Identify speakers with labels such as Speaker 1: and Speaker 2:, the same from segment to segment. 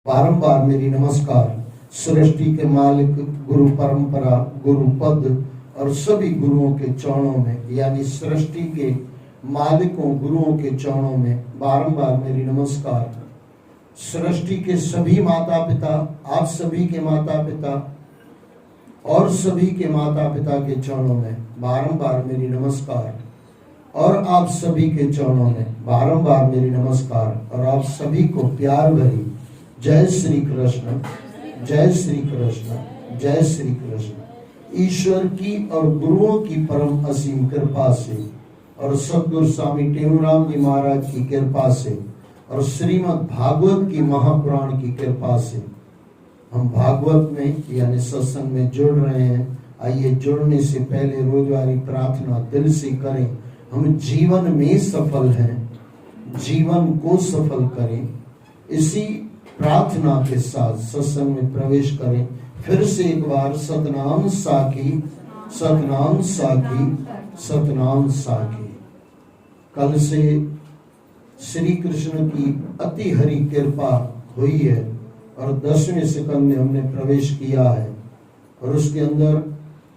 Speaker 1: बारंबार मेरी नमस्कार सृष्टि के मालिक, गुरु परंपरा, गुरु पद और सभी गुरुओं के चरणों में, यानी सृष्टि के मालिकों गुरुओं के चरणों में बारंबार मेरी नमस्कार। सृष्टि के सभी माता पिता, आप सभी के माता पिता और सभी के माता पिता के चरणों में बारंबार मेरी नमस्कार, और आप सभी के चरणों में बारंबार मेरी नमस्कार, और आप सभी को प्यार भरी जय श्री कृष्ण, जय श्री कृष्ण, जय श्री कृष्ण। ईश्वर की और गुरुओं की परम असीम कृपा से और सद्गुरु स्वामी टेऊराम जी महाराज की कृपा से और श्रीमद् भागवत की महापुराण की कृपा से हम भागवत में यानी सत्संग में जुड़ रहे हैं। आइए जुड़ने से पहले रोजवारी प्रार्थना दिल से करें। हम जीवन में सफल हैं, जीवन को सफल करें। इसी प्रार्थना के साथ सत्संग में प्रवेश करें। फिर से एक बार सतनाम साखी, सतनाम साखी, सतनाम साखी। कल से श्री कृष्ण की अति हरि कृपा हुई है और 10वें सेकंड में हमने प्रवेश किया है, और उसके अंदर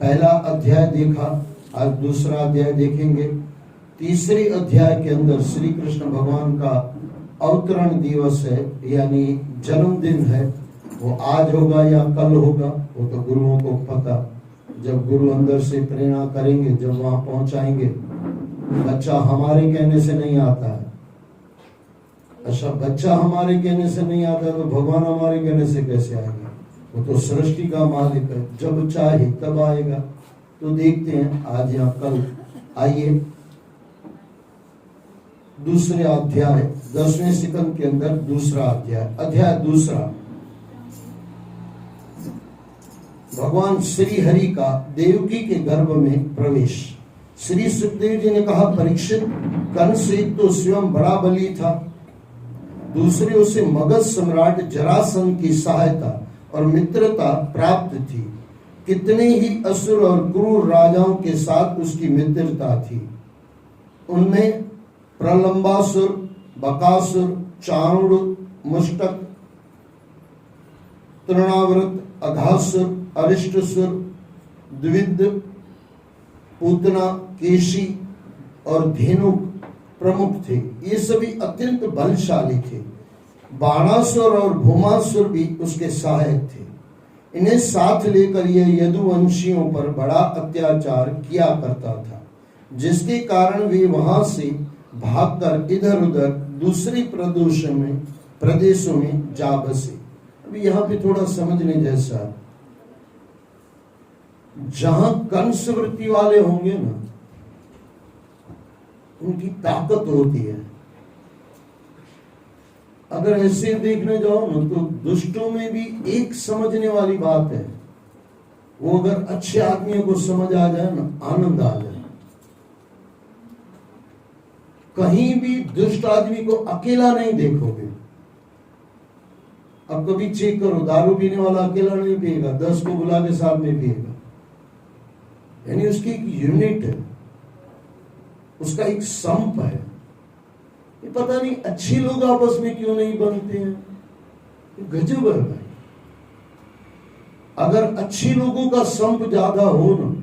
Speaker 1: पहला अध्याय देखा, आज दूसरा अध्याय देखेंगे। तीसरे अध्याय के अंदर श्री कृष्ण भगवान का अवतरण दिवस है, यानी जन्मदिन है। वो आज होगा या कल होगा वो तो गुरुओं को पता। जब गुरु अंदर से प्रेरणा करेंगे, जब वहां पहुंचाएंगे। बच्चा हमारे कहने से नहीं आता है। अच्छा, बच्चा हमारे कहने से नहीं आता है तो भगवान हमारे कहने से कैसे आएगा? वो तो सृष्टि का मालिक है, जब चाहे तब आएगा। तो देखते हैं आज या कल। आइए दूसरे अध्याय 10वें सेकंड के अंदर दूसरा अध्याय दूसरा। भगवान श्री हरि का देवकी के गर्भ में प्रवेश। श्री सुखदेव जी ने कहा, परीक्षित, कंस एक तो स्वयं बड़ा बली था, दूसरे उसे मगध सम्राट जरासंध की सहायता और मित्रता प्राप्त थी। कितने ही असुर और क्रूर राजाओं के साथ उसकी मित्रता थी। उनमें प्रलंबासुर, बकासुर, चाणूर, मुष्टक, तृणावृत, अघासुर, अरिष्टसुर, द्विविद, पूतना, केशी और धेनुक प्रमुख थे। ये सभी अत्यंत बलशाली थे। बाणासुर और भूमासुर भी उसके सहायक थे। इन्हें साथ लेकर यह यदुवंशियों पर बड़ा अत्याचार किया करता था, जिसके कारण वे वहां से भागकर इधर उधर दूसरे प्रदेशों में जा बसे। अभी यहाँ पे थोड़ा समझने जैसा, जहां कंस वृत्ति वाले होंगे ना, उनकी ताकत होती है। अगर ऐसे देखने जाओ ना तो दुष्टों में भी एक समझने वाली बात है। वो अगर अच्छे आदमियों को समझ आ जाए ना, आनंद आ जाए। कहीं भी दुष्ट आदमी को अकेला नहीं देखोगे। अब कभी चेक करो, दारू पीने वाला अकेला नहीं पिएगा, 10 को बुला के साथ में पिएगा। यानी उसकी एक यूनिट है, उसका एक संप है। ये पता नहीं अच्छे लोग आपस में क्यों नहीं बनते हैं, गजब है भाई। अगर अच्छे लोगों का संप ज्यादा हो ना,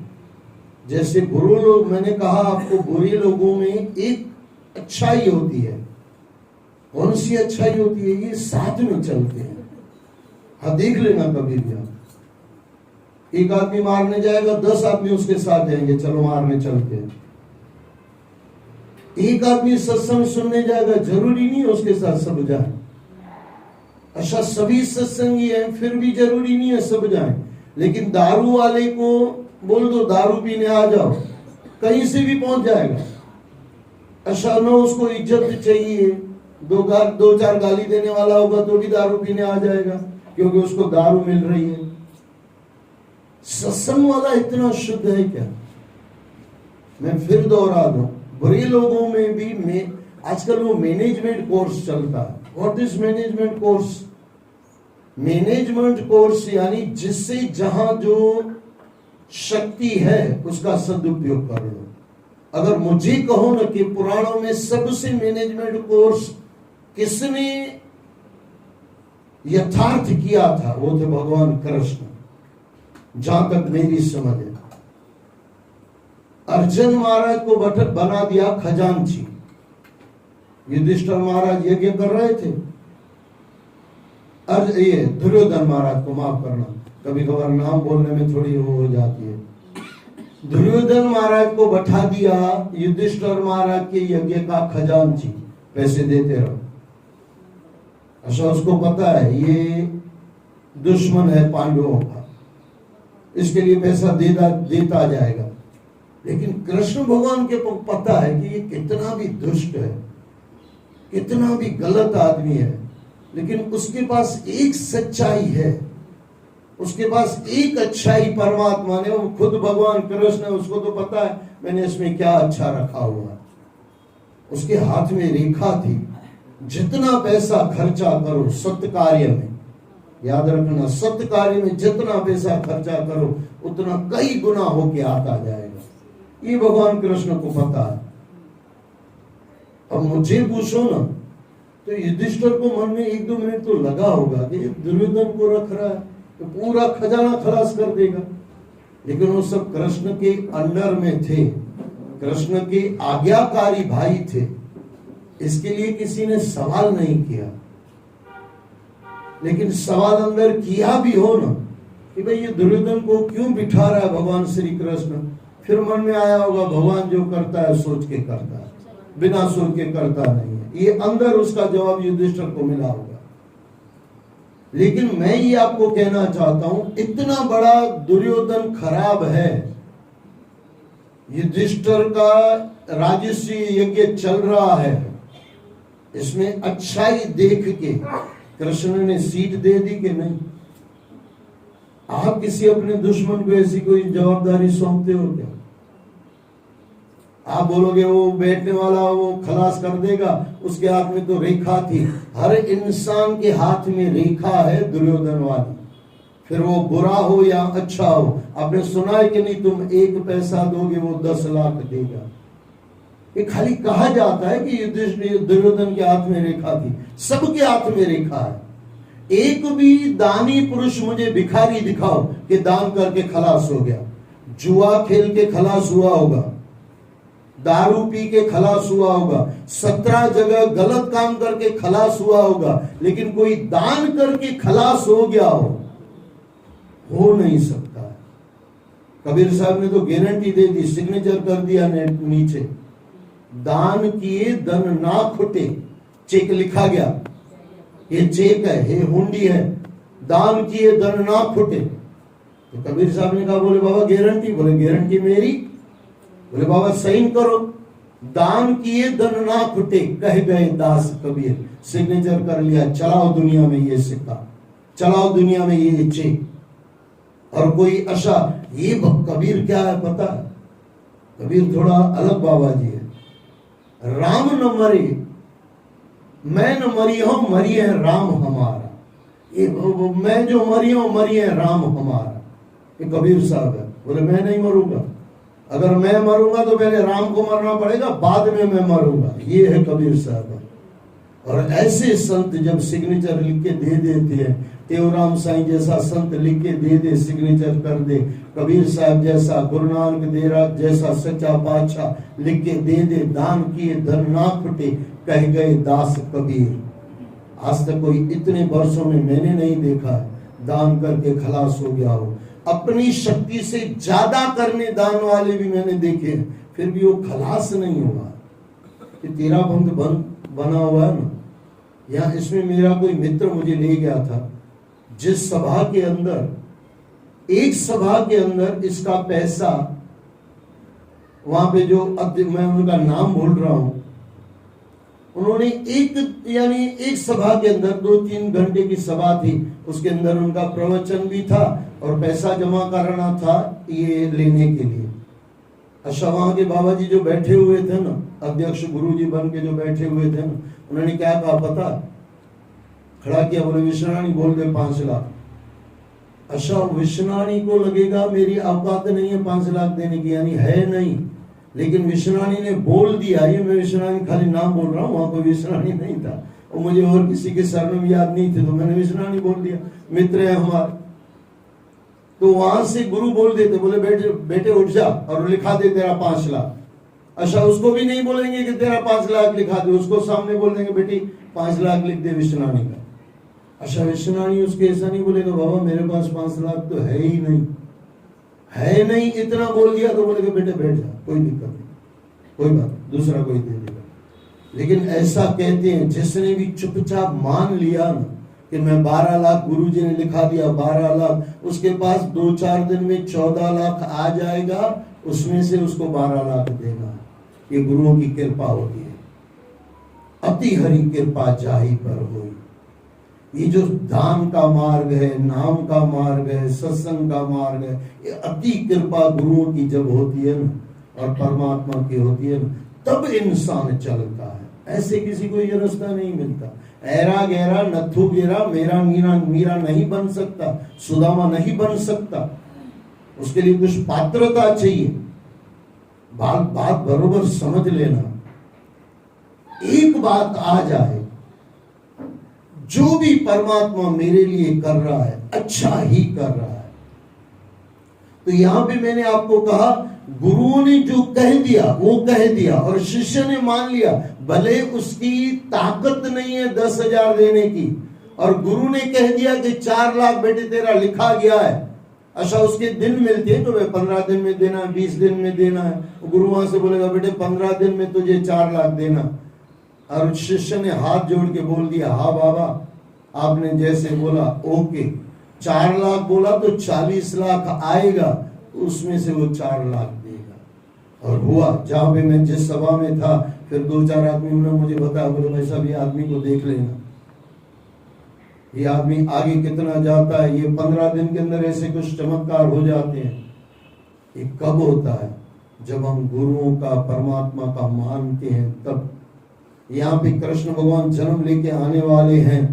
Speaker 1: जैसे बुरे लोग, मैंने कहा आपको, बुरे लोगों में एक अच्छाई होती है। कौन सी अच्छाई होती है? ये साथ में चलते हैं। हाँ, देख लेना कभी भी आप, एक आदमी मारने जाएगा, 10 आदमी उसके साथ जाएंगे, चलो मारने चलते हैं। एक आदमी सत्संग सुनने जाएगा, जरूरी नहीं है उसके साथ सब जाए। अच्छा, सभी सत्संगी हैं, फिर भी जरूरी नहीं है सब जाए। लेकिन दारू वाले को बोल दो दारू पीने आ जाओ, कहीं से भी पहुंच जाएगा। अच्छा, न उसको इज्जत चाहिए, 2-4 गाली देने वाला होगा तो भी दारू पीने आ जाएगा, क्योंकि उसको दारू मिल रही है। सत्संग वाला इतना शुद्ध है क्या? मैं फिर दोहरा दूं, बुरे लोगों में भी आजकल वो मैनेजमेंट कोर्स चलता है। What is management course? Management course यानी जिससे जहां जो शक्ति है उसका सदुपयोग कर लो। अगर मुझे कहो ना कि पुराणों में सबसे मैनेजमेंट कोर्स किसने यथार्थ किया था वो थे भगवान कृष्ण, जहां तक मेरी समझ है। अर्जुन महाराज को बना दिया खजांची। युधिष्ठिर महाराज यज्ञ कर रहे थे, ये दुर्योधन महाराज को, माफ करना कभी कभार नाम बोलने में थोड़ी वो हो जाती है। दुर्योधन महाराज को बैठा दिया युधिष्ठिर महाराज के यज्ञ का खजांची, पैसे देते रहो। अच्छा, उसको पता है ये दुश्मन है पांडवों का, इसके लिए पैसा देता जाएगा। लेकिन कृष्ण भगवान के पता है कि ये कितना भी दुष्ट है, कितना भी गलत आदमी है, लेकिन उसके पास एक सच्चाई है, उसके पास एक अच्छाई परमात्मा ने, वो खुद भगवान कृष्ण है, उसको तो पता है मैंने इसमें क्या अच्छा रखा हुआ है। उसके हाथ में रेखा थी, जितना पैसा खर्चा करो सत्य कार्य में, याद रखना, सत्य कार्य में जितना पैसा खर्चा करो उतना कई गुना होके आता जाएगा। ये भगवान कृष्ण को पता है। अब मुझे पूछो ना, तो युधिष्ठिर को मन में 1-2 मिनट तो लगा होगा कि दुर्योधन को रख रहा है तो पूरा खजाना खलास कर देगा। लेकिन वो सब कृष्ण के अंडर में थे, कृष्ण के आज्ञाकारी भाई थे, इसके लिए किसी ने सवाल नहीं किया। लेकिन सवाल अंदर किया भी हो ना कि भाई ये दुर्योधन को क्यों बिठा रहा है भगवान श्री कृष्ण, फिर मन में आया होगा भगवान जो करता है सोच के करता है, बिना सोच के करता नहीं है। ये अंदर उसका जवाब युधिष्ठिर को मिला होगा। लेकिन मैं ये आपको कहना चाहता हूं, इतना बड़ा दुर्योधन खराब है, युधिष्ठिर का राजसी यज्ञ चल रहा है, इसमें अच्छाई देख के कृष्ण ने सीट दे दी कि नहीं? आप किसी अपने दुश्मन को ऐसी कोई जवाबदारी सौंपते हो क्या? आप बोलोगे वो बैठने वाला वो खलास कर देगा, उसके हाथ में तो रेखा थी। हर इंसान के हाथ में रेखा है दुर्योधन वाली, फिर वो बुरा हो या अच्छा हो। आपने सुना है कि नहीं, तुम 1 पैसा दोगे वो 10 लाख देगा। ये खाली कहा जाता है कि युधिष्ठिर दुर्योधन के हाथ में रेखा थी, सबके हाथ में रेखा है। एक भी दानी पुरुष मुझे भिखारी दिखाओ कि दान करके खलास हो गया। जुआ खेल के खलास हुआ होगा, दारू पी के खलास हुआ होगा, 17 जगह गलत काम करके खलास हुआ होगा, लेकिन कोई दान करके खलास हो गया हो नहीं सकता। कबीर साहब ने तो गारंटी दे दी, सिग्नेचर कर दिया नीचे, दान किए धन ना खुटे, चेक लिखा गया, ये चेक है, ये हुंडी है, दान किए धन ना खुटे। तो कबीर साहब ने कहा, बोले बाबा गारंटी? बोले गारंटी मेरी। बोले बाबा साइन करो, दान किए धन ना खुटे, कह गए दास कबीर। सिग्नेचर कर लिया, चलाओ दुनिया में ये सिक्का, चलाओ दुनिया में ये चेक। और कोई आशा, ये कबीर क्या है पता है? कबीर थोड़ा अलग बाबा जी है। राम न मरे, मैं न मरी हूं, मरी है राम हमारा। ये मैं जो मरी हूं, मरी है राम हमारा। ये कबीर साहब है। बोले मैं नहीं मरूंगा, अगर मैं मरूंगा तो पहले राम को मरना पड़ेगा, बाद में मैं मरूंगा। ये है कबीर साहब। और ऐसे संत जब सिग्नेचर लिख के दे देते हैं, तेवराम साईं जैसा संत लिख के दे दे, सिग्नेचर कर दे, कबीर साहब जैसा, गुरु नानक देव जैसा सच्चा पातशाह लिख के दे दे, दान किए धन ना फुटे, कह गए दास कबीर। आज तक कोई इतने वर्षों में मैंने नहीं देखा दान करके खलास हो गया हो। अपनी शक्ति से ज्यादा करने दान वाले भी मैंने देखे, फिर भी वो खलास नहीं हुआ। ये तेरा बंद बना हुआ है ना। यहाँ इसमें मेरा कोई मित्र मुझे ले गया था, जिस सभा के अंदर, एक सभा के अंदर इसका पैसा, वहां पे जो मैं उनका नाम भूल रहा हूं, उन्होंने एक सभा के अंदर 2-3 घंटे की सभा थी, उसके अंदर उनका प्रवचन भी था और पैसा जमा करना था ये लेने के लिए। अच्छा, वहां के बाबा जी जो बैठे हुए थे ना, अध्यक्ष गुरु जी बन के जो बैठे हुए थे ना, उन्होंने क्या कहा पता? खड़ा किया, बोले विश्राणी बोल दे 5 लाख। अच्छा, विश्राणी को लगेगा मेरी औकात नहीं है 5 लाख देने की, यानी है नहीं, लेकिन विश्राणी ने बोल दिया। ये मैं विश्राणी खाली नाम बोल रहा हूँ, वहां कोई विश्राणी नहीं था। और मुझे और किसी के सरनाम याद नहीं थे, तो मैंने विश्रानी बोल दिया, मित्र है हमारे। तो वहां से गुरु बोल देते, बोले बेटे उठ जा और लिखा दे तेरा 5 लाख। अच्छा, उसको भी नहीं बोलेंगे कि तेरा 5 लाख लिखा दे, उसको सामने बोल देंगे बेटी 5 लाख लिख दे विश्रानी का। अच्छा, विश्रानी उसके ऐसा नहीं बोलेगा, बाबा मेरे पास 5 लाख तो है ही नहीं, है नहीं, इतना बोल दिया तो बोलेगा बेटे बैठ जा, कोई दिक्कत नहीं, कोई बात, दूसरा कोई दे देगा। लेकिन ऐसा कहते हैं जिसने भी चुपचाप मान लिया ना कि मैं 12 लाख, गुरुजी ने लिखा दिया 12 लाख, उसके पास 2-4 दिन में 14 लाख आ जाएगा, उसमें से उसको 12 लाख देना। ये गुरुओं की कृपा होती है। अति हरि कृपा जाहि पर होई। ये जो दान का मार्ग है, नाम का मार्ग है, सत्संग का मार्ग है, ये अति कृपा गुरुओं की जब होती है ना और परमात्मा की होती है ना, तब इंसान चलता है। ऐसे किसी को ये रास्ता नहीं मिलता। ऐरा गहरा नथु गेरा मेरा मीरा नहीं बन सकता, सुदामा नहीं बन सकता, उसके लिए कुछ पात्रता चाहिए। बात बरोबर समझ लेना। एक बात आ जाए, जो भी परमात्मा मेरे लिए कर रहा है अच्छा ही कर रहा है। तो यहां पे मैंने आपको कहा, गुरुओं ने जो कह दिया वो कह दिया और शिष्य ने मान लिया, भले उसकी ताकत नहीं है 10,000 देने की, और गुरु ने कह दिया कि 4 लाख बेटे तेरा लिखा गया है। अच्छा, उसके दिन मिलते हैं तो वे 15 दिन में देना है, 20 दिन में देना है। गुरु वहां से बोलेगा बेटे 15 दिन में तुझे 4 लाख देना, और शिष्य ने हाथ जोड़ के बोल दिया, हाँ बाबा आपने जैसे बोला ओके। 4 लाख बोला तो 40 लाख आएगा, उसमें से वो 4 लाख देगा। और हुआ, जहां पे मैं जिस सभा में था, फिर 2-4 आदमी ने मुझे बताया, बोले भाई साहब ये आदमी को देख लेना, ये आदमी आगे कितना जाता है, ये 15 दिन के अंदर ऐसे कुछ चमत्कार हो जाते हैं। ये कब होता है? जब हम गुरुओं का, परमात्मा का मानते हैं तब। यहाँ पे कृष्ण भगवान जन्म लेके आने वाले हैं,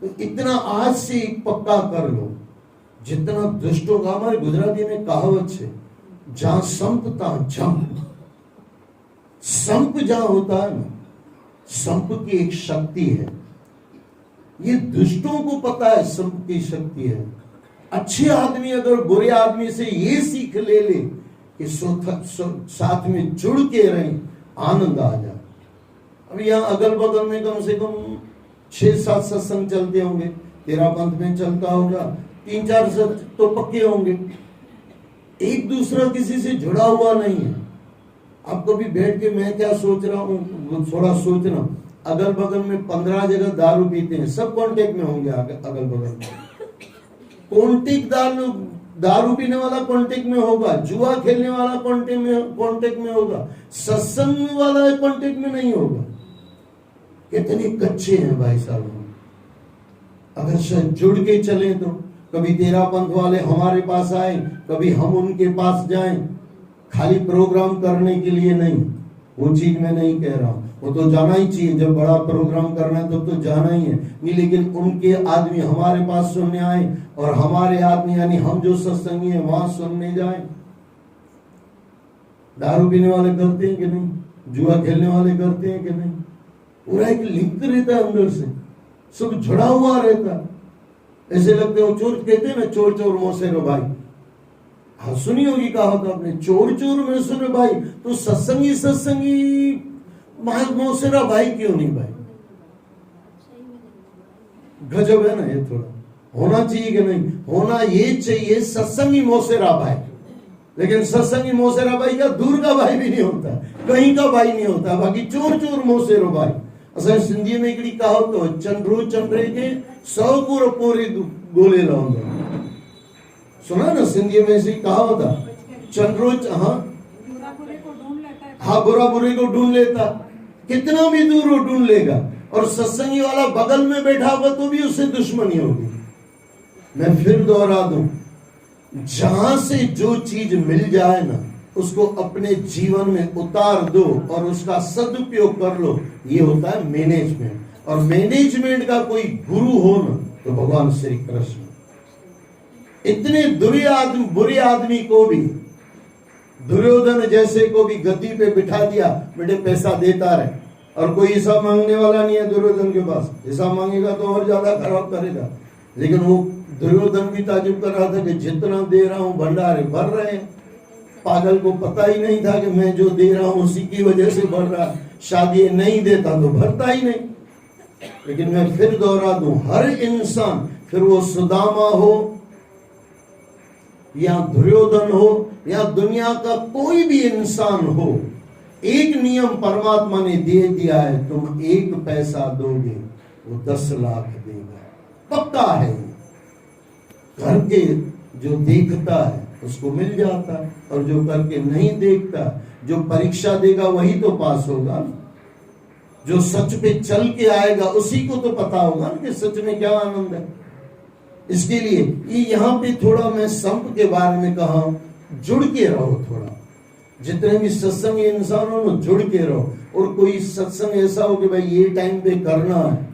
Speaker 1: तो इतना आज से पक्का कर लो, जितना दुष्टों का, हमारे गुजराती में कहावत है, जहां संप ता जंप। संप जहां होता है ना, संप की एक शक्ति है, ये दुष्टों को पता है संप की शक्ति है। अच्छे आदमी अगर बुरे आदमी से ये सीख ले कि साथ में जुड़ के रहें, आनंद आ जाए। अब यहाँ अगल बगल में कम से कम 6-7 सत्संग चलते होंगे, तेरा पंथ में चलता होगा, 3-4 तो पक्के होंगे। एक दूसरा किसी से जुड़ा हुआ नहीं है। आप कभी बैठ के मैं क्या सोच रहा हूँ, थोड़ा सोचना, अगल बगल में 15 जगह दारू पीते हैं, सब कांटेक्ट में होंगे अगल बगल में। कांटेक्ट दारू पीने वाला कांटेक्ट में होगा, जुआ खेलने वाला कांटेक्ट में होगा, सत्संग वाला कांटेक्ट में नहीं होगा। कितने कच्चे हैं भाई साहब। अगर शायद जुड़ के चले तो कभी तेरा पंथ वाले हमारे पास आए, कभी हम उनके पास जाएं, खाली प्रोग्राम करने के लिए नहीं। वो चीज मैं नहीं कह रहा हूं, वो तो जाना ही चाहिए, जब बड़ा प्रोग्राम करना है तो जाना ही है नहीं। लेकिन उनके आदमी हमारे पास सुनने आए और हमारे आदमी यानी हम जो सत्संगी है वहां सुनने जाए। दारू पीने वाले करते हैं कि नहीं, जुआ खेलने वाले करते हैं कि नहीं। पूरा एक लिंक रहता है अंदर से, सब जुड़ा हुआ रहता है। ऐसे लगते हो, चोर कहते हैं ना, चोर चोर मोसेरो भाई। हाँ सुनी होगी कहावत आपने, चोर चोर मोसेरो भाई। तो सत्संगी मोसेरा भाई क्यों नहीं भाई? गजब है ना ये। थोड़ा होना चाहिए कि नहीं होना, ये चाहिए सत्संगी मोसेरा भाई। लेकिन सत्संगी मोसेरा भाई का दूर का भाई भी नहीं होता, कहीं का भाई नहीं होता, बाकी चोर चोर मोसेरो भाई। असां सिंधी में हिकिड़ी कहावत हो, चंड्रो चंड्रे के 100 पूरो पूरे गोले लाऊंगा। सुना ना सिंधी में ऐसी कहावत है, चंड्रो हाँ बुरा बुरे को ढूंढ लेता, कितना भी दूर वो ढूंढ लेगा। और सत्संगी वाला बगल में बैठा होगा तो भी उससे दुश्मनी होगी। मैं फिर दोहरा दूं, जहां से जो चीज मिल जाए ना, उसको अपने जीवन में उतार दो और उसका सदुपयोग कर लो। ये होता है मैनेजमेंट। और मैनेजमेंट का कोई गुरु हो ना तो भगवान श्री कृष्ण। इतने बुरे आदमी को भी, दुर्योधन जैसे को भी गद्दी पे बिठा दिया, बेटे पैसा देता रहे, और कोई हिसाब मांगने वाला नहीं है दुर्योधन के पास। हिसाब मांगेगा तो और ज्यादा खराब करेगा। लेकिन वो दुर्योधन भी ताजुब कर रहा था कि जितना दे रहा हूं भंडारे भर रहे हैं। पागल को पता ही नहीं था कि मैं जो दे रहा हूं उसी की वजह से भर रहा। शायद ये नहीं देता तो भरता ही नहीं। लेकिन मैं फिर दोहरा दूं, हर इंसान, फिर वो सुदामा हो या दुर्योधन हो या दुनिया का कोई भी इंसान हो, एक नियम परमात्मा ने दे दिया है, तुम 1 पैसा दोगे वो 10 लाख देगा। पक्का है। करके जो देखता है उसको मिल जाता है, और जो करके नहीं देखता, जो परीक्षा देगा वही तो पास होगा। जो सच पे चल के आएगा उसी को तो पता होगा कि सच में क्या आनंद है। इसके लिए ये यहाँ पे थोड़ा मैं संप के बारे में कहा, जुड़ के रहो। थोड़ा जितने भी सत्संग इंसान हो ना, जुड़ के रहो। और कोई सत्संग ऐसा हो कि भाई ये टाइम पे करना है,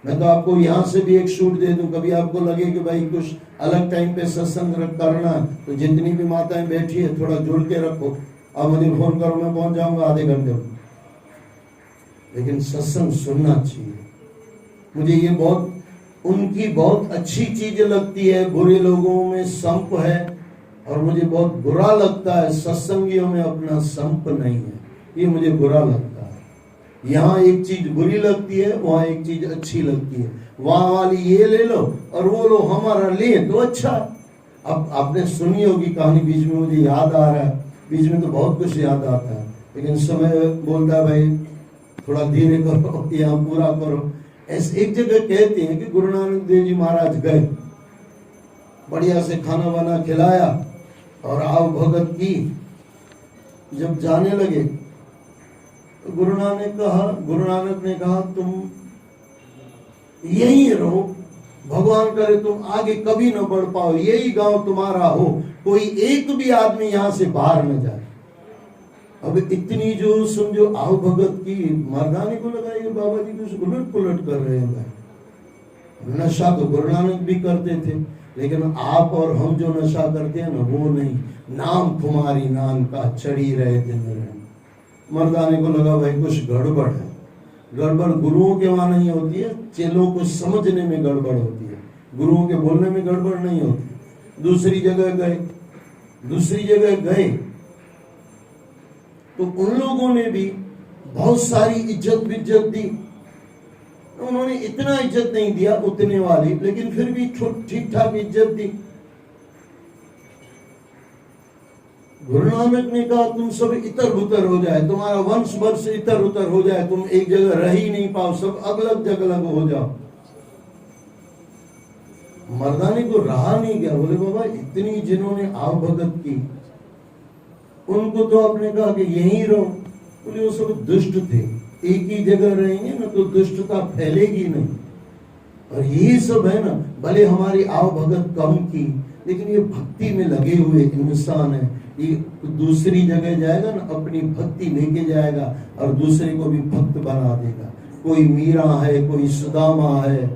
Speaker 1: मैं तो आपको यहाँ से भी एक छूट दे दूं। कभी आपको लगे कि भाई कुछ अलग टाइम पे सत्संग करना है, तो जितनी भी माताएं बैठी है थोड़ा जुड़ के रखो। आप मुझे फोन करो, मैं पहुंच जाऊंगा आधे घंटे में। लेकिन सत्संग सुनना चाहिए। मुझे ये बहुत उनकी बहुत अच्छी चीज लगती है। बुरे लोगों में संप है, और मुझे बहुत बुरा लगता है सत्संगियों में अपना संप नहीं है। ये मुझे बुरा लगता है। यहाँ एक चीज बुरी लगती है, वहां एक चीज अच्छी लगती है। वहां वाली ये ले लो और वो लो हमारा ले तो अच्छा। अब आपने सुनी होगी कहानी, बीच में मुझे याद आ रहा है, बीच में तो बहुत कुछ याद आता है, लेकिन समय बोलता है भाई थोड़ा धीरे करो, यहाँ पूरा करो। ऐसे एक जगह कहते हैं कि गुरु नानक देव जी महाराज गए, बढ़िया से खाना वाना खिलाया और आव भगत की। जब जाने लगे तो गुरु नानक ने कहा तुम यहीं रहो, भगवान करे तुम आगे कभी न बढ़ पाओ, यही गांव तुम्हारा हो, कोई एक भी आदमी यहाँ से बाहर न जाए। अब इतनी जो समझो आव भगत की, मर्दाने को लगा ये बाबा जी कुछ उलट पुलट कर रहे हैं भाई। नशा तो गुरु नानक भी करते थे, लेकिन आप और हम जो नशा करते हैं ना वो नहीं। नाम तुम्हारी नाम का चढ़ी रहे दिन में। मर्दाने को लगा भाई कुछ गड़बड़ है। गड़बड़ गुरुओं के वहां नहीं होती है, चेलों को समझने में गड़बड़ होती है, गुरुओं के बोलने में गड़बड़ नहीं होती। दूसरी जगह गए तो उन लोगों ने भी बहुत सारी इज्जत बिज्जत दी। उन्होंने इतना इज्जत नहीं दिया उतने वाली, लेकिन फिर भी ठीक ठाक इज्जत दी। गुरु नानक ने कहा तुम सब इतर उतर हो जाए, तुम्हारा वंश वर्ष इतर उतर हो जाए, तुम एक जगह रह ही नहीं पाओ, सब अलग जगह हो जाओ। मर्दाने को रहा नहीं गया, बोले बाबा इतनी जिन्होंने आव भगत की उनको तो आपने कहा कि यहीं रहो। बोले वो सब दुष्ट थे, एक ही जगह रहेंगे ना तो दुष्टता फैलेगी नहीं। और यही सब है ना, भले हमारी आव भगत कम की, लेकिन ये भक्ति में लगे हुए इंसान है। ये दूसरी जगह जाएगा ना, अपनी भक्ति लेके जाएगा और दूसरे को भी भक्त बना देगा। कोई मीरा है, कोई सुदामा है,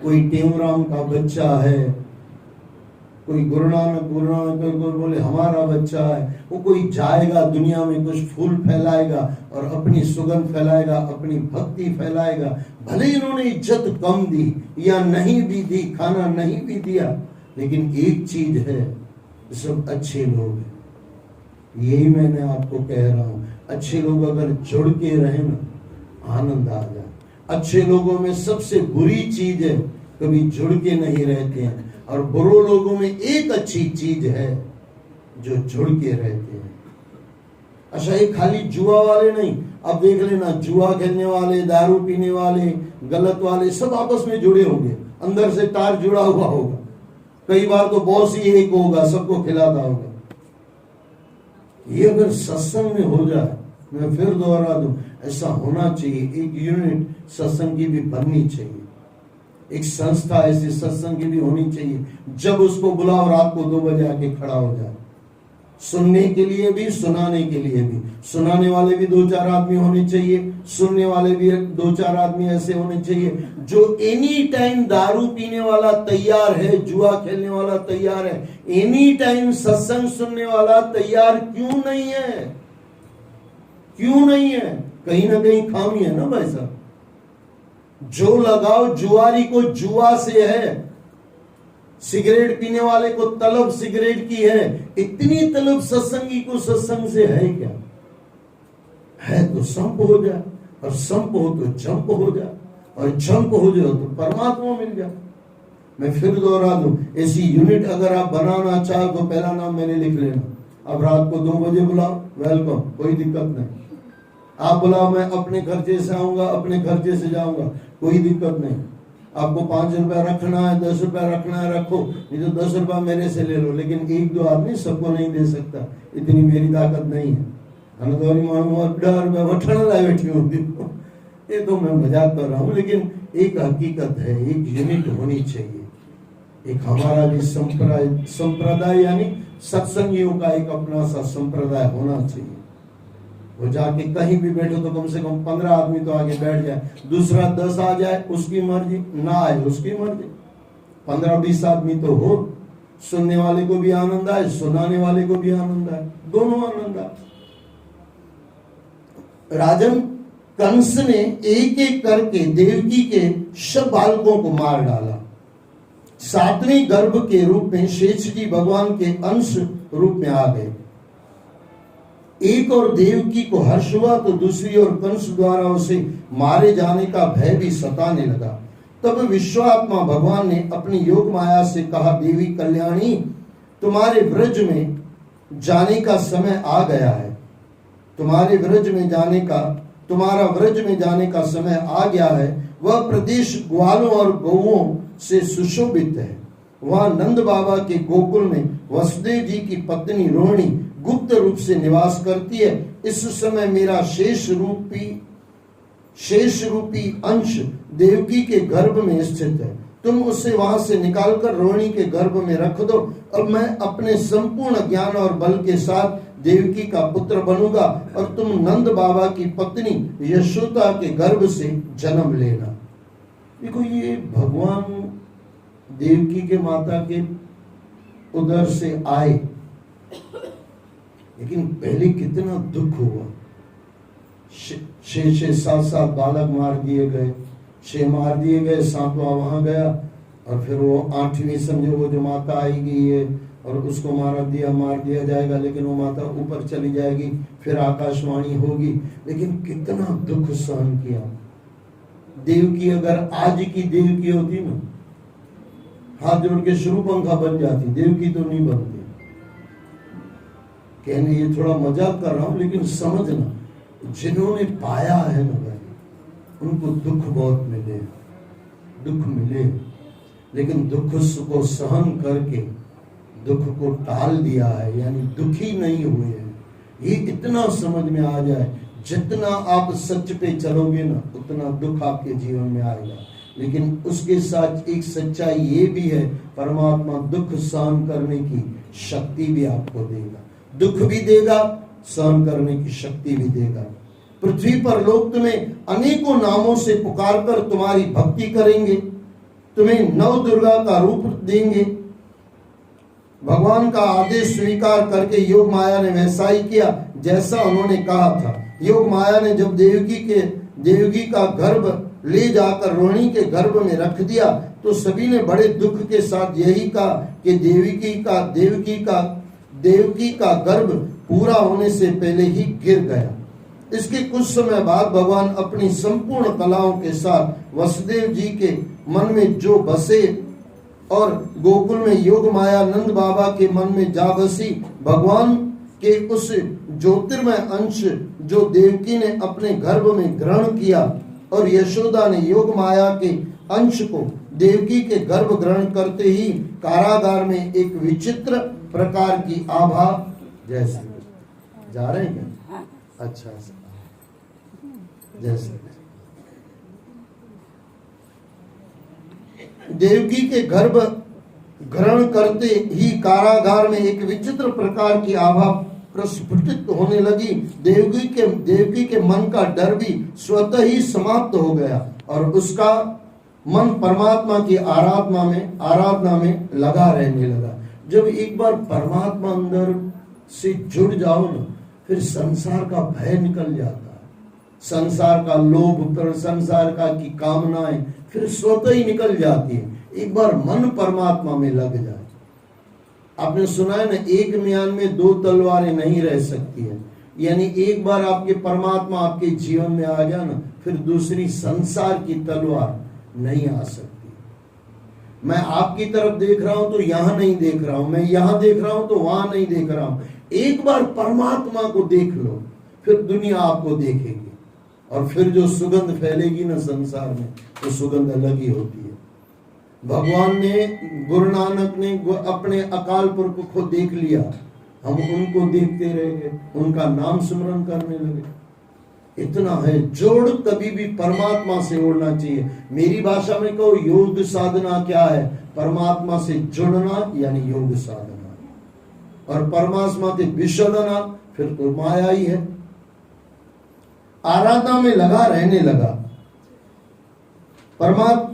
Speaker 1: कोई टेवराम का बच्चा है, कोई गुरु नानक कोई बोले हमारा बच्चा है। वो कोई जाएगा दुनिया में कुछ फूल फैलाएगा और अपनी सुगंध फैलाएगा, अपनी भक्ति फैलाएगा। भले इन्होंने इज्जत कम दी या नहीं भी दी, खाना नहीं भी दिया, लेकिन एक चीज है, सब अच्छे लोग हैं। यही मैंने आपको कह रहा हूं, अच्छे लोग अगर जुड़ के रहे ना आनंद आ जाए। अच्छे लोगों में सबसे बुरी चीज है कभी जुड़ के नहीं रहते हैं, और बुरे लोगों में एक अच्छी चीज है जो जुड़ के रहते हैं। अच्छा ये खाली जुआ वाले नहीं, अब देख लेना जुआ खेलने वाले, दारू पीने वाले, गलत वाले सब आपस में जुड़े होंगे, अंदर से तार जुड़ा हुआ होगा। कई बार तो बॉस ही एक होगा, सबको खिलाता होगा। ये अगर सत्संग में हो जाए, मैं फिर दोहरा दूं, ऐसा होना चाहिए। एक यूनिट सत्संग की भी बननी चाहिए, एक संस्था ऐसी सत्संग की भी होनी चाहिए। जब उसको बुलाओ रात को 2 बजे आके खड़ा हो जाए, सुनने के लिए भी सुनाने के लिए भी। सुनाने वाले भी 2-4 आदमी होने चाहिए, सुनने वाले भी 2-4 आदमी ऐसे होने चाहिए जो एनी टाइम दारू पीने वाला तैयार है, जुआ खेलने वाला तैयार है, एनी टाइम सत्संग सुनने वाला तैयार क्यों नहीं है? क्यों नहीं है? कहीं ना कहीं खामी है ना भाई साहब। जो लगाव जुआरी को जुआ से है, सिगरेट पीने वाले को तलब सिगरेट की है, इतनी तलब सत्संगी को सत्संग से है क्या? है तो संप हो जाए, और संप हो तो जंप हो जाए, और जंप हो जाए तो परमात्मा मिल जाए। मैं फिर दोहरा दूं, ऐसी यूनिट अगर आप बनाना चाहो तो पहला नाम मैंने लिख लेना। अब रात को 2 बजे बुलाओ, वेलकम, कोई दिक्कत नहीं। आप बुलाओ, मैं अपने खर्चे से आऊंगा, अपने खर्चे से जाऊंगा, कोई दिक्कत नहीं। आपको 5 रुपया रखना है, 10 रुपया रखना है, रखो, नहीं तो 10 रुपया मेरे से ले लो, लेकिन 1-2 आदमी सबको नहीं दे सकता, इतनी मेरी ताकत नहीं है। ये तो मैं मजाक कर रहा हूँ, लेकिन एक हकीकत है, एक यूनिट होनी चाहिए। एक हमारा भी संप्रदाय यानी सत्संगियों का एक अपना सा संप्रदाय होना चाहिए। वो जाके कहीं भी बैठो तो कम से कम 15 आदमी तो आगे बैठ जाए, दूसरा 10 आ जाए उसकी मर्जी, ना आए उसकी मर्जी, 15-20 आदमी तो हो, सुनने वाले को भी आनंद आए, सुनाने वाले को भी आनंद आए, दोनों आनंद आए। राजन कंस ने एक एक करके देवकी के सब बालकों को मार डाला। 7वें गर्भ के रूप में शेष जी भगवान के अंश रूप में आ गए। एक और देवकी को हर्ष हुआ तो दूसरी ओर कंस द्वारा उसे मारे जाने का भय भी सताने लगा। तब विश्वात्मा भगवान ने अपनी योग माया से कहा, देवी कल्याणी, तुम्हारे व्रज में जाने का समय आ गया है। तुम्हारा व्रज में जाने का समय आ गया है। वह प्रदेश ग्वालों और गौओं से सुशोभित है। वह नंद बाबा के गोकुल में वसुदेव जी की पत्नी रोहिणी गुप्त रूप से निवास करती है। इस समय मेरा शेष रूपी अंश देवकी के गर्भ में स्थित है। तुम उसे वहां से निकालकर रोहिणी के गर्भ में रख दो। अब मैं अपने संपूर्ण ज्ञान और बल के साथ देवकी का पुत्र बनूंगा और तुम नंद बाबा की पत्नी यशोदा के गर्भ से जन्म लेना। देखो, ये भगवान देवकी के माता के उदर से आए, लेकिन पहले कितना दुख हुआ। 6-7 बालक मार दिए गए, 6 मार दिए गए, 7वां वहां गया, और फिर वो 8वीं समझो वो जो माता आएगी है और उसको मार दिया जाएगा, लेकिन वो माता ऊपर चली जाएगी, फिर आकाशवाणी होगी। लेकिन कितना दुख सहन किया। देवकी अगर आज की देवकी होती ना, हाथ जोड़ के शूर्पणखा बन जाती, देवकी तो नहीं बनती। कहने ये थोड़ा मजाक कर रहा हूं, लेकिन समझना, जिन्होंने पाया है ना भाई, उनको दुख बहुत मिले, लेकिन दुख को सहन करके दुख को टाल दिया है, यानी दुखी नहीं हुए हैं। ये इतना समझ में आ जाए, जितना आप सच पे चलोगे ना, उतना दुख आपके जीवन में आएगा। लेकिन उसके साथ एक सच्चाई ये भी है, परमात्मा दुख सहन करने की शक्ति भी आपको देगा। दुख भी देगा, सहन करने की शक्ति भी देगा। पृथ्वी पर लोग तुम्हें अनेकों नामों से पुकार कर तुम्हारी भक्ति करेंगे, तुम्हें नव दुर्गा का रूप देंगे। भगवान का आदेश स्वीकार करके योग माया ने वैसा ही किया जैसा उन्होंने कहा था। योग माया ने जब देवकी का गर्भ ले जाकर रोहिणी के गर्भ में रख दिया तो सभी ने बड़े दुख के साथ यही कहा कि देवकी का गर्भ पूरा होने से पहले ही गिर गया। इसके कुछ समय बाद भगवान अपनी संपूर्ण कलाओं के साथ वसुदेव जी के मन में जो बसे और गोकुल में योग माया नंद बाबा के मन में जा बसी। भगवान के उस ज्योतिर्मय अंश जो देवकी ने अपने गर्भ में ग्रहण किया और यशोदा ने योग माया के अंश को देवकी के गर्भ ग्रहण करते ही कारागार में एक विचित्र प्रकार की आभा जैसे जा रहे हैं क्या? अच्छा, जैसे देवकी के गर्भ ग्रहण करते ही कारागार में एक विचित्र प्रकार की आभा प्रस्फुटित होने लगी। देवकी के मन का डर भी स्वतः ही समाप्त हो गया और उसका मन परमात्मा की आराधना में लगा रहने लगा। जब एक बार परमात्मा अंदर से जुड़ जाओ ना, फिर संसार का भय निकल जाता है। संसार का लोभ, संसार का की कामनाएं फिर स्वतः ही निकल जाती है। एक बार मन परमात्मा में लग जाए। आपने सुना है ना, एक म्यान में दो तलवारें नहीं रह सकती है। यानी एक बार आपके परमात्मा आपके जीवन में आ गया ना, फिर दूसरी संसार की तलवार नहीं आ सकती। मैं आपकी तरफ देख रहा हूं तो यहां नहीं देख रहा हूं, मैं यहां देख रहा हूं तो वहां नहीं देख रहा हूं। एक बार परमात्मा को देख लो, फिर दुनिया आपको देखेगी, और फिर जो सुगंध फैलेगी ना संसार में, वो सुगंध अलग ही होती है। भगवान ने, गुरु नानक ने अपने अकाल पुरख को देख लिया, हम उनको देखते रह गए, उनका नाम स्मरण करने लगे। इतना है, जोड़ कभी भी परमात्मा से उड़ना चाहिए। मेरी भाषा में कहो, योग साधना क्या है? परमात्मा से जुड़ना यानी योग साधना, और परमात्मा से विछड़ना फिर तो माया ही है। आराधना में लगा रहने लगा, परमात्मा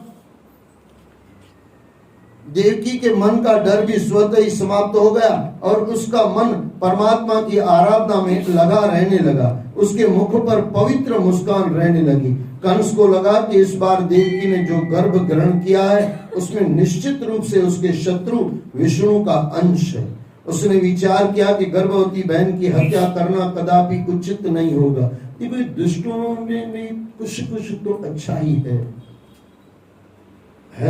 Speaker 1: देवकी के मन का डर भी स्वतः ही समाप्त हो गया, और उसका मन परमात्मा की आराधना में लगा रहने लगा। उसके मुख पर पवित्र मुस्कान रहने लगी। कंस को लगा कि इस बार देवकी ने जो गर्भ ग्रहण किया है, उसमें निश्चित रूप से उसके शत्रु विष्णु का अंश है। उसने विचार किया कि गर्भवती बहन की हत्या करना कदापि उचित नहीं होगा। ये दुष्टों में भी कुछ कुछ तो अच्छा ही है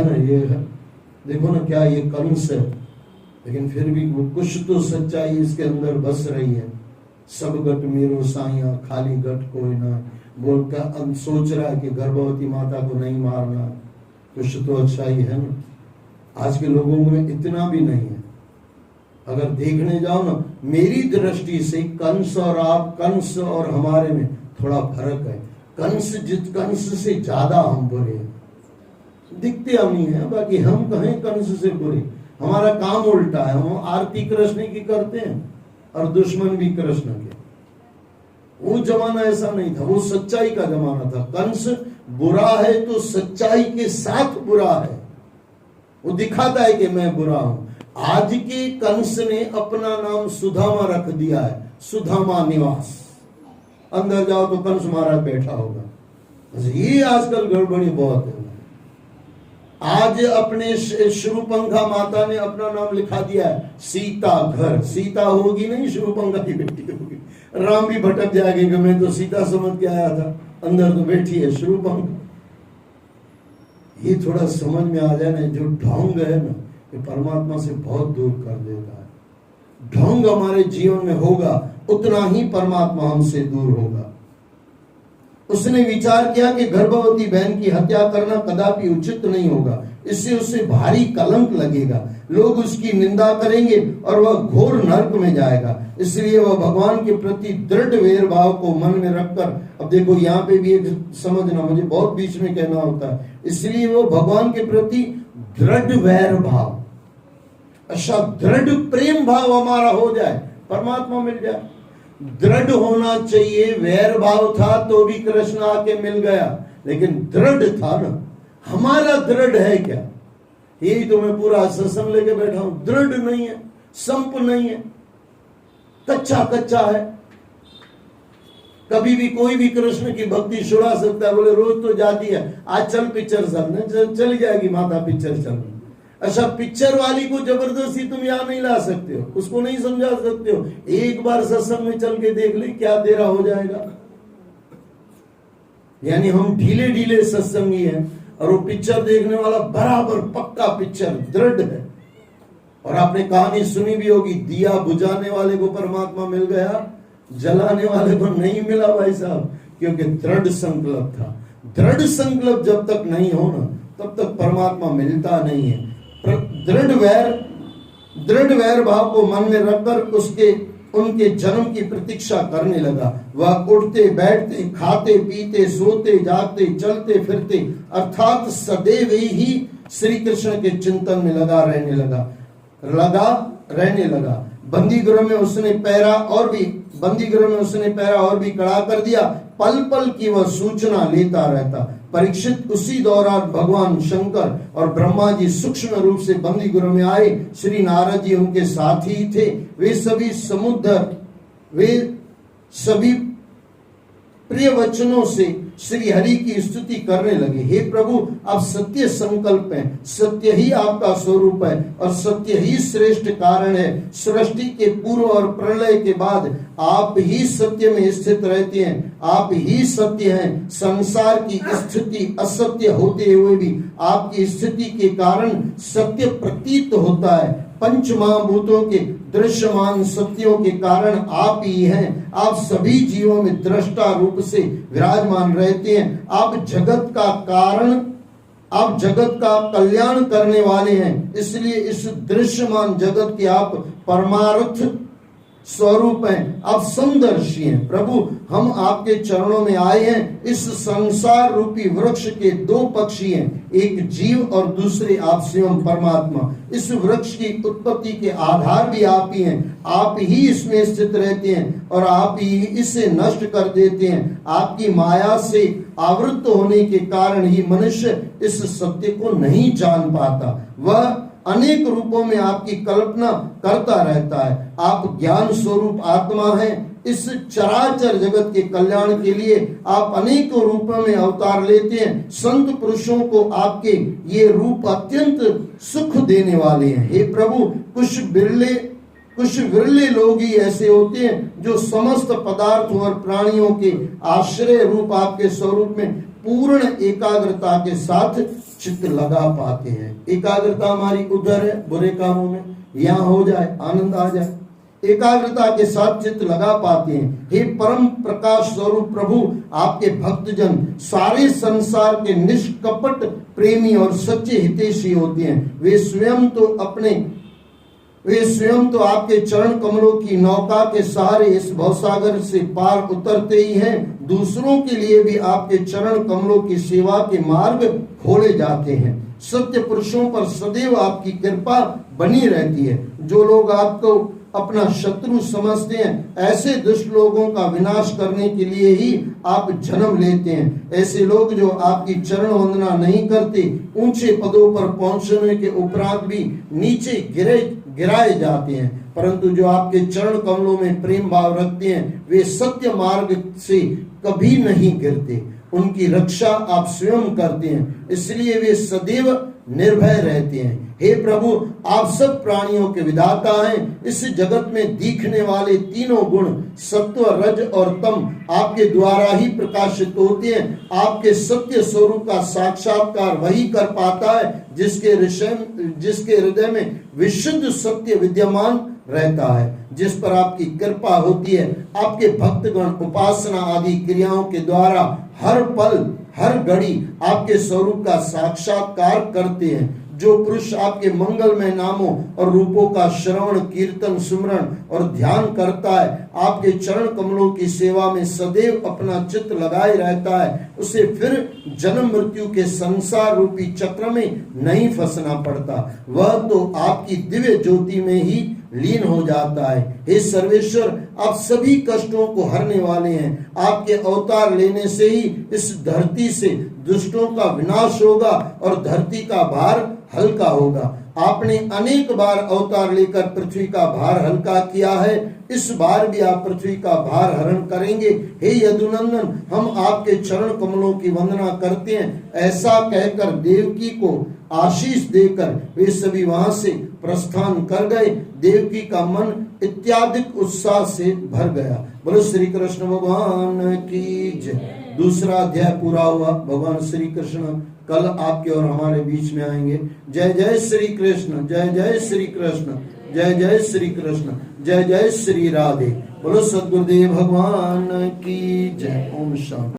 Speaker 1: ना। ये है, देखो ना, क्या ये कंस है, लेकिन फिर भी वो कुछ तो सच्चाई इसके अंदर बस रही है। सब गट मेरो साइया, खाली गट कोई ना, बोल का सोच रहा है कि गर्भवती माता को नहीं मारना, कुछ तो अच्छाई है ना। आज के लोगों में इतना भी नहीं है। अगर देखने जाओ ना, मेरी दृष्टि से कंस और हमारे में थोड़ा फर्क है। कंस से ज्यादा हम बुरे हैं, दिखते हम नहीं है, बाकी हम कहें कंस से बुरे। हमारा काम उल्टा है, हम आरती कृष्ण की करते हैं और दुश्मन भी कृष्ण के। वो जमाना ऐसा नहीं था, वो सच्चाई का जमाना था। कंस बुरा है तो सच्चाई के साथ बुरा है, वो दिखाता है कि मैं बुरा हूं। आज के कंस ने अपना नाम सुदामा रख दिया है, सुदामा निवास। अंदर जाओ तो कंस महाराज बैठा होगा। ये आजकल गड़बड़ी बहुत है। आज अपने शूर्पणखा माता ने अपना नाम लिखा दिया है सीता घर। सीता होगी नहीं, शूर्पणखा की बेटी होगी। राम भी भटक जाएगा, मैं तो सीता समझ के आया था, अंदर तो बैठी है शूर्पणखा। ये थोड़ा समझ में आ जाए ना, जो ढोंग है ना, ये परमात्मा से बहुत दूर कर देता है। ढोंग हमारे जीवन में होगा, उतना ही परमात्मा हमसे दूर होगा। उसने विचार किया कि गर्भवती बहन की हत्या करना कदापि उचित नहीं होगा, इससे उसे भारी कलंक लगेगा, लोग उसकी निंदा करेंगे और वह घोर नरक में जाएगा। इसलिए वह भगवान के प्रति दृढ़ वैर भाव को मन में रखकर, अब देखो यहाँ पे भी एक समझना, मुझे बहुत बीच में कहना होता है, इसलिए वो भगवान के प्रति दृढ़ वैर भाव, अच्छा दृढ़ प्रेम भाव हमारा हो जाए, परमात्मा मिल जाए। दृढ़ होना चाहिए, वैर भाव था तो भी कृष्ण आके मिल गया, लेकिन दृढ़ था ना। हमारा दृढ़ है क्या? यही तो मैं पूरा सत्संग लेके बैठा हूं। दृढ़ नहीं है, संप नहीं है, कच्चा कच्चा है। कभी भी कोई भी कृष्ण की भक्ति छुड़ा सकता है। बोले रोज तो जाती है, आज चल पिक्चर चली जाएगी माता, पिक्चर चल। अच्छा, पिक्चर वाली को जबरदस्ती तुम यहां नहीं ला सकते हो, उसको नहीं समझा सकते हो। एक बार सत्संग में चल के देख ले, क्या तेरा हो जाएगा। यानी हम ढीले ढीले सत्संगी हैं, और वो पिक्चर देखने वाला बराबर पक्का पिक्चर दृढ़ है। और आपने कहानी सुनी भी होगी, दिया बुझाने वाले को परमात्मा मिल गया, जलाने वाले को नहीं मिला भाई साहब, क्योंकि दृढ़ संकल्प था। दृढ़ संकल्प जब तक नहीं हो ना, तब तक परमात्मा मिलता नहीं है। दृढ़ वैर भाव को मन में रखकर उनके जन्म की प्रतीक्षा करने लगा। वह उठते बैठते, खाते पीते, सोते जागते, चलते फिरते, अर्थात सदैव ही श्री कृष्ण के चिंतन में लगा रहने लगा। बंदी गृह में उसने पैरा और भी कड़ा कर दिया। पल पल की वह सूचना लेता रहता। परीक्षित उसी दौरान भगवान शंकर और ब्रह्मा जी सूक्ष्म रूप से बंदी गृह में आए। श्री नारद जी उनके साथ ही थे। वे सभी प्रिय वचनों से श्री हरि की स्तुति करने लगे। हे प्रभु, आप सत्य संकल्प हैं, सत्य ही आपका स्वरूप है और सत्य ही श्रेष्ठ कारण है। सृष्टि के पूर्व और प्रलय के बाद आप ही सत्य में स्थित रहते हैं, आप ही सत्य हैं। संसार की स्थिति असत्य होते हुए भी आपकी स्थिति के कारण सत्य प्रतीत होता है। पंच महाभूतों के दृश्यमान सत्यों के कारण आप ही हैं। आप सभी जीवों में दृष्टा रूप से विराजमान रहते हैं। आप जगत का कारण, आप जगत का कल्याण करने वाले हैं। इसलिए इस दृश्यमान जगत के आप परमार्थ स्वरूप हैं, आप समदर्शी हैं। प्रभु, हम आपके चरणों में आए हैं। इस संसार रूपी वृक्ष के दो पक्षी हैं, एक जीव और दूसरे आप स्वयं परमात्मा। इस वृक्ष की उत्पत्ति के आधार भी आप ही हैं। आप ही इसमें स्थित रहते हैं और आप ही इसे नष्ट कर देते हैं। आपकी माया से आवृत होने के कारण ही मनुष्य इस सत्य को नहीं जान पाता। वह अनेक रूपों में आपकी कल्पना करता रहता है। आप ज्ञान स्वरूप आत्मा हैं। इस चराचर जगत के कल्याण के लिए आप अनेकों रूपों में अवतार लेते हैं। संत पुरुषों को आपके ये रूप अत्यंत सुख देने वाले हैं। हे प्रभु, कुछ विरले लोग ही ऐसे होते हैं जो समस्त पदार्थों और प्राणियों के आश्रय रूप आपके स्वरूप में पूर्ण एकाग्रता के साथ चित्त लगा पाते हैं। एकाग्रता हमारी उधर है, बुरे कामों में, यहाँ हो जाए आनंद आ जाए। एकाग्रता के साथ चित्त लगा पाते हैं। हे परम प्रकाश स्वरूप प्रभु, आपके भक्तजन सारे संसार के निष्कपट प्रेमी और सच्चे हितैषी होते हैं। वे स्वयं तो आपके चरण कमलों की नौका के सहारे इस भवसागर से पार उतरते ही हैं। दूसरों के लिए भी आपके चरण कमलों की सेवा के मार्ग खोले जाते हैं। सत्य पुरुषों पर सदैव आपकी कृपा बनी रहती है। जो लोग आपको अपना शत्रु समझते हैं, ऐसे दुष्ट लोगों का विनाश करने के लिए ही आप जन्म लेते हैं। ऐसे लोग जो आपकी चरण वंदना नहीं करते, ऊंचे पदों पर पहुंचने के उपरांत भी नीचे गिराए जाते हैं, परंतु जो आपके चरण कमलों में प्रेम भाव रखते हैं, वे सत्य मार्ग से कभी नहीं गिरते। उनकी रक्षा आप स्वयं करते हैं, इसलिए वे सदैव निर्भय रहते हैं। हे प्रभु, आप सब प्राणियों के विधाता हैं। इस जगत में दिखने वाले तीनों गुण सत्व, रज और तम आपके द्वारा ही प्रकाशित होते हैं। आपके सत्य स्वरूप का साक्षात्कार वही कर पाता है जिसके हृदय में विशुद्ध सत्य विद्यमान रहता है, जिस पर आपकी कृपा होती है। आपके भक्तगण उपासना आदि क्रियाओं के द्वारा हर पल हर घड़ी आपके स्वरूप का साक्षात्कार करते हैं। जो पुरुष आपके मंगलमय नामों और रूपों का श्रवण, कीर्तन, सुमरण और ध्यान करता है, आपके चरण कमलों की सेवा में सदैव अपना चित्त लगाए रहता है, उसे फिर जन्म मृत्यु के संसार रूपी चक्र में नहीं फंसना पड़ता। वह तो आपकी दिव्य ज्योति में ही लीन हो जाता है। हे सर्वेश्वर, आप सभी कष्टों को हरने वाले हैं। आपके अवतार लेने से ही इस धरती से दुष्टों का विनाश होगा और धरती का भार हल्का होगा। आपने अनेक बार अवतार लेकर पृथ्वी का भार हल्का किया है, इस बार भी आप पृथ्वी का भार हरण करेंगे। हे यदुनंदन, हम आपके चरण कमलों की वंदना करते हैं। ऐसा कहकर देवकी को आशीष देकर वे सभी वहां से प्रस्थान कर गए। देवकी का मन इत्यादिक उत्साह से भर गया। बोलो श्री कृष्ण भगवान की जय। दूसरा अध्याय पूरा हुआ। भगवान श्री कृष्ण कल आपके और हमारे बीच में आएंगे। जय जय श्री कृष्ण, जय जय श्री कृष्ण, जय जय श्री कृष्ण, जय जय श्री राधे। बोलो सद्गुरुदेव भगवान की जय। ओम शांति।